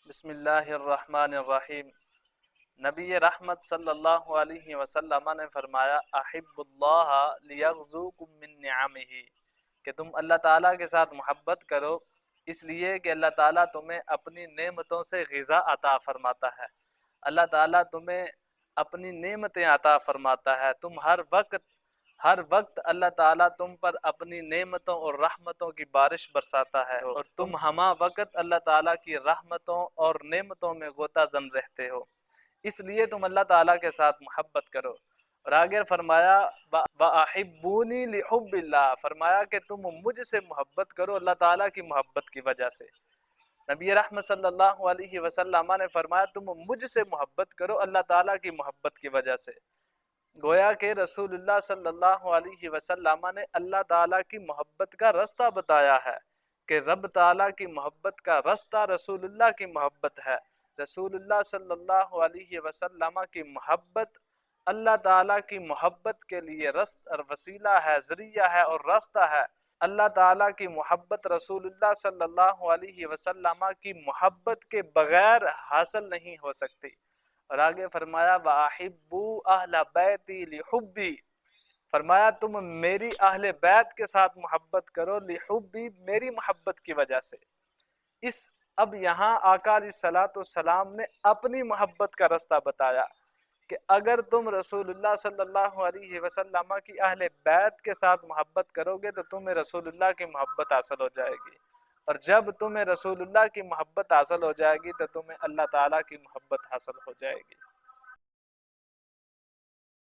بسم اللہ الرحمن الرحیم۔ نبی رحمت صلی اللہ علیہ وسلم نے فرمایا احب اللہ لیغزوکم من نعمہ، کہ تم اللہ تعالیٰ کے ساتھ محبت کرو اس لیے کہ اللہ تعالیٰ تمہیں اپنی نعمتوں سے غذا عطا فرماتا ہے۔ اللہ تعالیٰ تمہیں اپنی نعمتیں عطا فرماتا ہے، تم ہر وقت اللہ تعالیٰ تم پر اپنی نعمتوں اور رحمتوں کی بارش برساتا ہے، اور تم ہمہ وقت اللہ تعالیٰ کی رحمتوں اور نعمتوں میں غوطہ زن رہتے ہو، اس لیے تم اللہ تعالیٰ کے ساتھ محبت کرو۔ اور آگے فرمایا وَأَحِبُّونِي لِحُبِّ اللَّهِ، فرمایا کہ تم مجھ سے محبت کرو اللہ تعالیٰ کی محبت کی وجہ سے۔ نبی رحمت صلی اللہ علیہ وسلم نے فرمایا تم مجھ سے محبت کرو اللہ تعالیٰ کی محبت کی وجہ سے۔ گویا کہ رسول اللہ صلی اللہ علیہ وسلم نے اللہ تعالیٰ کی محبت کا رستہ بتایا ہے، کہ رب تعالیٰ کی محبت کا رستہ رسول اللہ کی محبت ہے۔ رسول اللہ صلی اللہ علیہ وسلم کی محبت اللہ تعالیٰ کی محبت کے لیے وسیلہ ہے، ذریعہ ہے اور راستہ ہے۔ اللہ تعالیٰ کی محبت رسول اللہ صلی اللہ علیہ وسلم کی محبت کے بغیر حاصل نہیں ہو سکتی۔ اور آگے فرمایا وَأَحِبُّوا أَهْلَ بَيْتِي لِحُبِّي، فرمایا تم میری اہل بیت کے ساتھ محبت کرو لحبی، میری محبت کی وجہ سے۔ اب یہاں آقا علیہ الصلوۃ والسلام نے اپنی محبت کا رستہ بتایا کہ اگر تم رسول اللہ صلی اللہ علیہ وسلم کی اہل بیت کے ساتھ محبت کرو گے تو تمہیں رسول اللہ کی محبت حاصل ہو جائے گی، اور جب تمہیں رسول اللہ کی محبت حاصل ہو جائے گی تو تمہیں اللہ تعالیٰ کی محبت حاصل ہو جائے گی۔